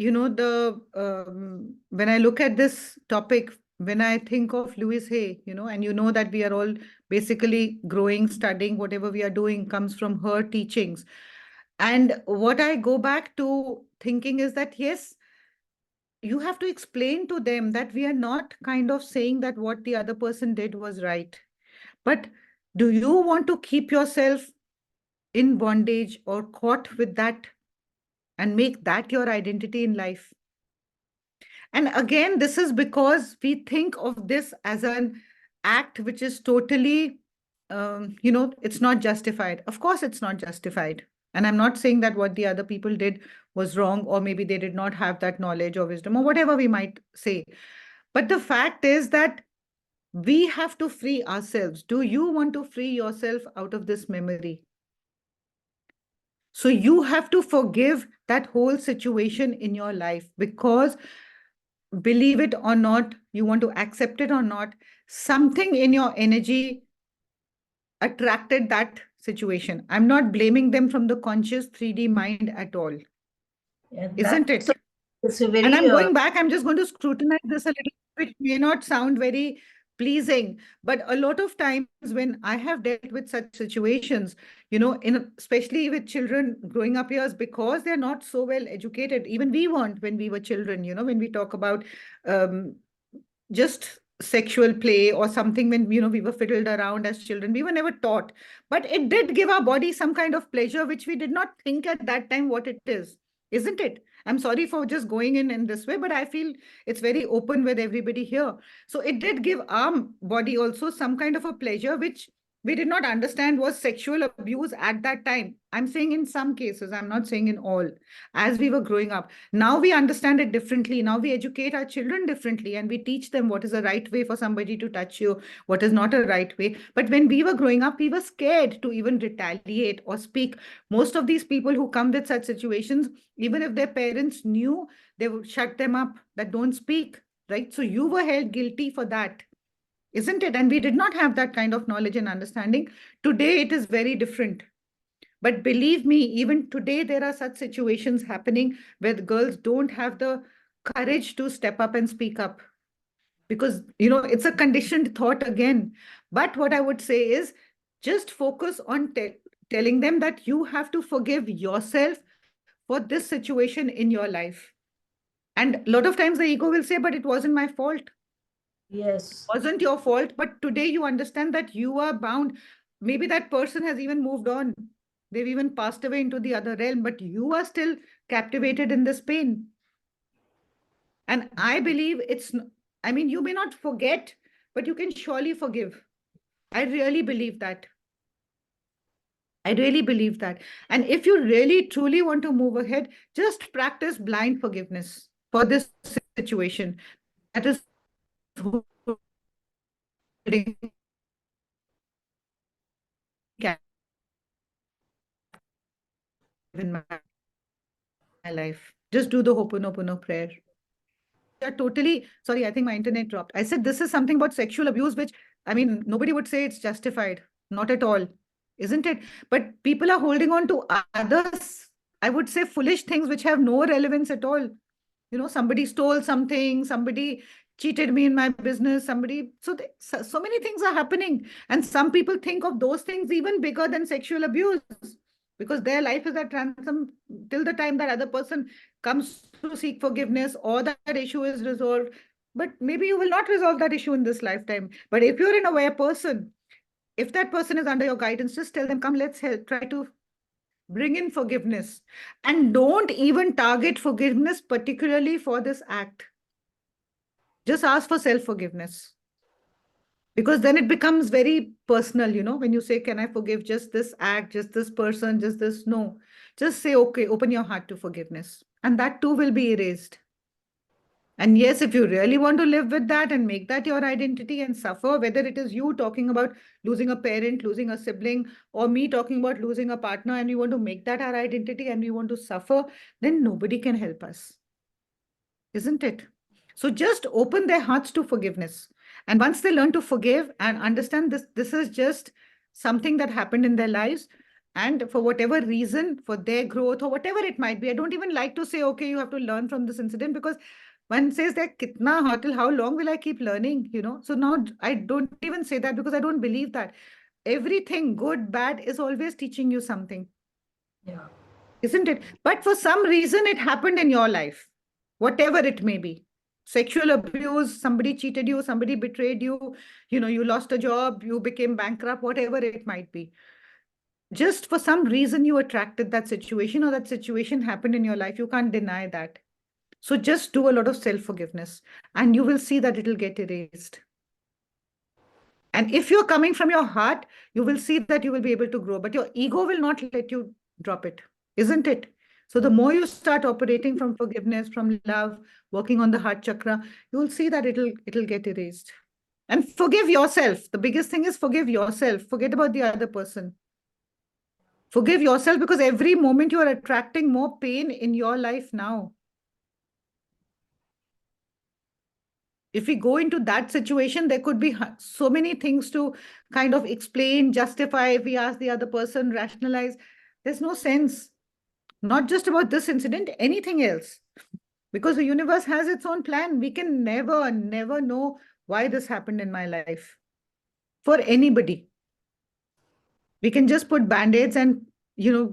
I look at this topic, when I think of Louise Hay, and that we are all basically growing, studying, whatever we are doing comes from her teachings. And what I go back to thinking is that, yes, you have to explain to them that we are not kind of saying that what the other person did was right. But do you want to keep yourself in bondage or caught with that and make that your identity in life? And again, this is because we think of this as an act which is totally, it's not justified. Of course, it's not justified. And I'm not saying that what the other people did was wrong, or maybe they did not have that knowledge or wisdom or whatever we might say. But the fact is that we have to free ourselves. Do you want to free yourself out of this memory? So you have to forgive that whole situation in your life, because believe it or not, you want to accept it or not, something in your energy attracted that situation. I'm not blaming them from the conscious 3D mind at all. Yeah, Isn't it? It's a very, and I'm going back, I'm just going to scrutinize this a little, which may not sound very pleasing, but a lot of times when I have dealt with such situations, especially with children growing up years, because they're not so well educated. Even we weren't when we were children, when we talk about just sexual play or something, when we were fiddled around as children, we were never taught, but it did give our body some kind of pleasure which we did not think at that time what it is. Isn't it? I'm sorry for just going in this way, but I feel it's very open with everybody here. So it did give our body also some kind of a pleasure which we did not understand was sexual abuse at that time. I'm saying in some cases, I'm not saying in all, as we were growing up. Now we understand it differently. Now we educate our children differently, and we teach them what is a right way for somebody to touch you, what is not a right way. But when we were growing up, we were scared to even retaliate or speak. Most of these people who come with such situations, even if their parents knew, they would shut them up, that don't speak, right? So you were held guilty for that. Isn't it? And we did not have that kind of knowledge and understanding. Today, it is very different. But believe me, even today, there are such situations happening where the girls don't have the courage to step up and speak up because, it's a conditioned thought again. But what I would say is just focus on telling them that you have to forgive yourself for this situation in your life. And a lot of times the ego will say, but it wasn't my fault. Yes. Wasn't your fault, but today you understand that you are bound. Maybe that person has even moved on. They've even passed away into the other realm, but you are still captivated in this pain. And I believe you may not forget, but you can surely forgive. I really believe that. I really believe that. And if you really truly want to move ahead, just practice blind forgiveness for this situation. That is holding in my life. Just do the Ho'oponopono prayer. Yeah, totally. Sorry, I think my internet dropped. I said this is something about sexual abuse, which, nobody would say it's justified. Not at all, isn't it? But people are holding on to others, I would say, foolish things which have no relevance at all. Somebody stole something, somebody cheated me in my business, so many things are happening. And some people think of those things even bigger than sexual abuse because their life is at ransom till the time that other person comes to seek forgiveness or that issue is resolved. But maybe you will not resolve that issue in this lifetime. But if you're an aware person, if that person is under your guidance, just tell them, come, let's help, try to bring in forgiveness. And don't even target forgiveness particularly for this act. Just ask for self-forgiveness. Because then it becomes very personal, when you say, can I forgive just this act, just this person, just this? No. Just say, okay, open your heart to forgiveness. And that too will be erased. And yes, if you really want to live with that and make that your identity and suffer, whether it is you talking about losing a parent, losing a sibling, or me talking about losing a partner, and we want to make that our identity and we want to suffer, then nobody can help us. Isn't it? So just open their hearts to forgiveness. And once they learn to forgive and understand this is just something that happened in their lives, and for whatever reason, for their growth or whatever it might be, I don't even like to say, okay, you have to learn from this incident, because one says that kitna till how long will I keep learning? So now I don't even say that because I don't believe that. Everything, good, bad, is always teaching you something. Yeah. Isn't it? But for some reason, it happened in your life, whatever it may be. Sexual abuse, somebody cheated you, somebody betrayed you, you lost a job, you became bankrupt, whatever it might be. Just for some reason, you attracted that situation or that situation happened in your life. You can't deny that. So just do a lot of self-forgiveness and you will see that it'll get erased. And if you're coming from your heart, you will see that you will be able to grow, but your ego will not let you drop it, isn't it? So the more you start operating from forgiveness, from love, working on the heart chakra, you will see that it'll get erased. And forgive yourself. The biggest thing is forgive yourself. Forget about the other person. Forgive yourself, because every moment you are attracting more pain in your life now. If we go into that situation, there could be so many things to kind of explain, justify. If we ask the other person, rationalize, there's no sense. Not just about this incident, anything else. Because the universe has its own plan. We can never, never know why this happened in my life for anybody. We can just put band-aids and,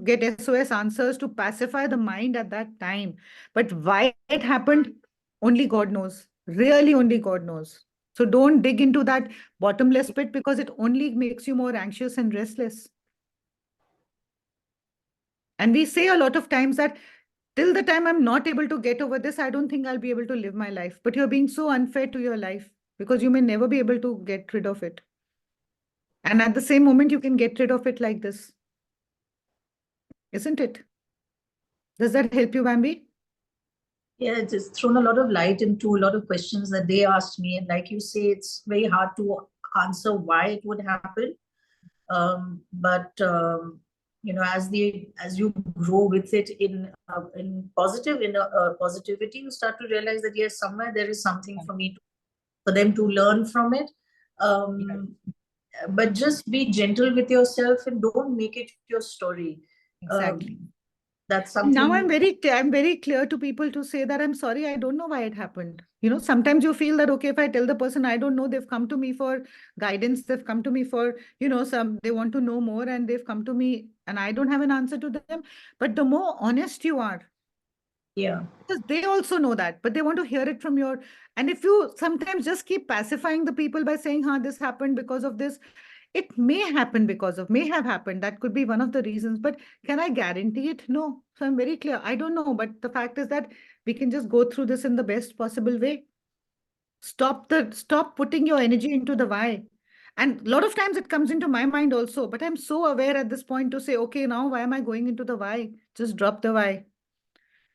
get SOS answers to pacify the mind at that time. But why it happened, only God knows. Really, only God knows. So don't dig into that bottomless pit, because it only makes you more anxious and restless. And we say a lot of times that till the time I'm not able to get over this, I don't think I'll be able to live my life. But you're being so unfair to your life, because you may never be able to get rid of it. And at the same moment, you can get rid of it like this. Isn't it? Does that help you, Bambi? Yeah, it's just thrown a lot of light into a lot of questions that they asked me. And like you say, it's very hard to answer why it would happen. But as you grow with it in positivity, you start to realize that yes, somewhere there is something for them to learn from it. But just be gentle with yourself and don't make it your story. Exactly. That's And now something. I'm very clear to people to say that I'm sorry, I don't know why it happened. You know, sometimes you feel that, okay, if I tell the person I don't know, they've come to me for guidance, they've come to me for, you know, they want to know more and they've come to me and I don't have an answer to them. But the more honest you are, Yeah. because they also know that, but they want to hear it from your, and if you sometimes just keep pacifying the people by saying, this happened because of this, it may happen because of, may have happened. That could be one of the reasons, but can I guarantee it? No. So I'm very clear. I don't know, but the fact is that we can just go through this in the best possible way. Stop putting your energy into the why. And a lot of times it comes into my mind also, but I'm so aware at this point to say, okay, now why am I going into the why? Just drop the why.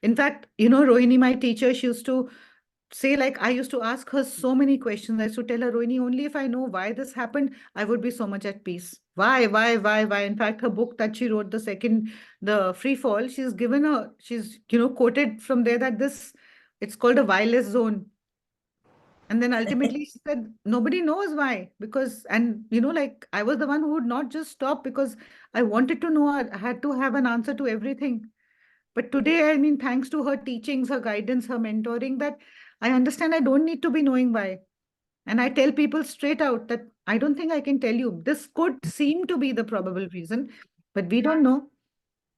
In fact, you know, Rohini, my teacher, she used to say, like, I used to ask her so many questions. I used to tell her, Rohini, only if I know why this happened, I would be so much at peace. Why? In fact, her book that she wrote, the Free Fall, she's, you know, quoted from there that it's called a whyless zone. And then ultimately she said, nobody knows why. Because, and you know, like I was the one who would not just stop because I wanted to know, I had to have an answer to everything. But today, I mean, thanks to her teachings, her guidance, her mentoring, that I understand I don't need to be knowing why. And I tell people straight out that I don't think I can tell you. This could seem to be the probable reason, but we don't know.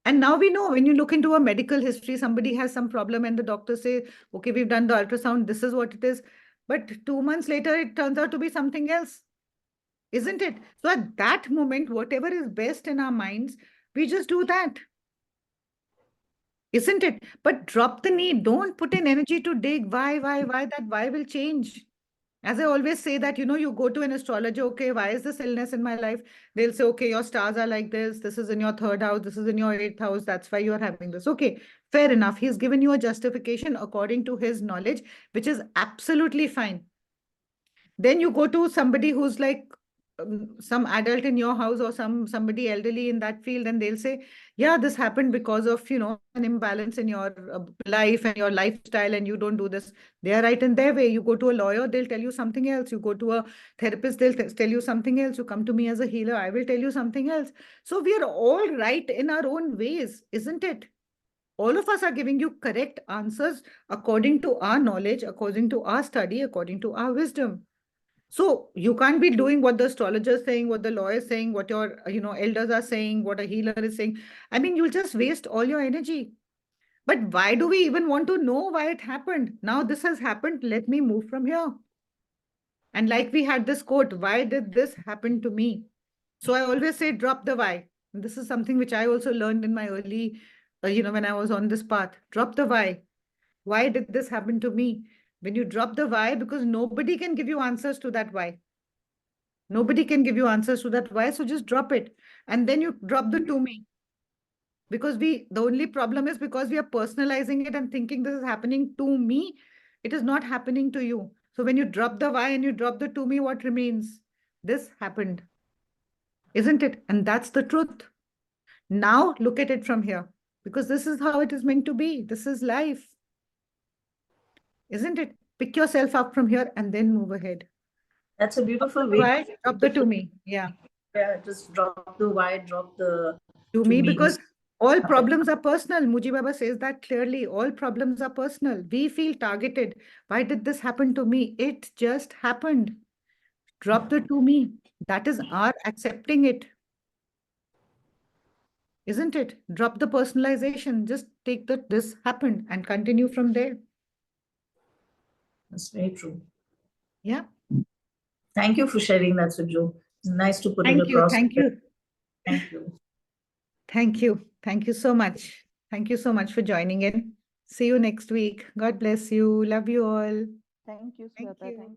And now we know when you look into a medical history, somebody has some problem and the doctor say, okay, we've done the ultrasound, this is what it is. But 2 months later, it turns out to be something else, isn't it? So at that moment, whatever is best in our minds, we just do that. Isn't it? But drop the need. Don't put in energy to dig. Why? That why will change. As I always say that, you know, you go to an astrologer, okay, why is this illness in my life? They'll say, okay, your stars are like this is in your third house, this is in your eighth house, that's why you're having this. Okay, fair enough. He's given you a justification according to his knowledge, which is absolutely fine. Then you go to somebody who's like some adult in your house or somebody elderly in that field, and they'll say, yeah, this happened because of, you know, an imbalance in your life and your lifestyle, and you don't do this. They are right in their way. You go to a lawyer, they'll tell you something else. You go to a therapist, they'll tell you something else. You come to me as a healer, I will tell you something else. So we are all right in our own ways, isn't it? All of us are giving you correct answers according to our knowledge, according to our study, according to our wisdom. So you can't be doing what the astrologer is saying, what the lawyer is saying, what your, you know, elders are saying, what a healer is saying. I mean, you'll just waste all your energy. But why do we even want to know why it happened? Now this has happened. Let me move from here. And like we had this quote, why did this happen to me? So I always say, drop the why. And this is something which I also learned in my early, you know, when I was on this path. Drop the why. Why did this happen to me? When you drop the why, because nobody can give you answers to that why. Nobody can give you answers to that why, so just drop it. And then you drop the to me. Because the only problem is because we are personalizing it and thinking this is happening to me, it is not happening to you. So when you drop the why and you drop the to me, what remains? This happened, isn't it? And that's the truth. Now look at it from here, because this is how it is meant to be. This is life, isn't it? Pick yourself up from here and then move ahead. That's a beautiful way. Why? Drop the to me. Yeah. Yeah, just drop the why, drop the To me, me. because all problems are personal. Muji Baba says that clearly. All problems are personal. We feel targeted. Why did this happen to me? It just happened. Drop the to me. That is our accepting it. Isn't it? Drop the personalization. Just take that this happened and continue from there. That's very true. Yeah. Thank you for sharing that, Suju. It's nice to put it Thank you. across. Thank you. Thank you. Thank you. Thank you so much. Thank you so much for joining in. See you next week. God bless you. Love you all. Thank you, Thank Sujata. you. Thank you.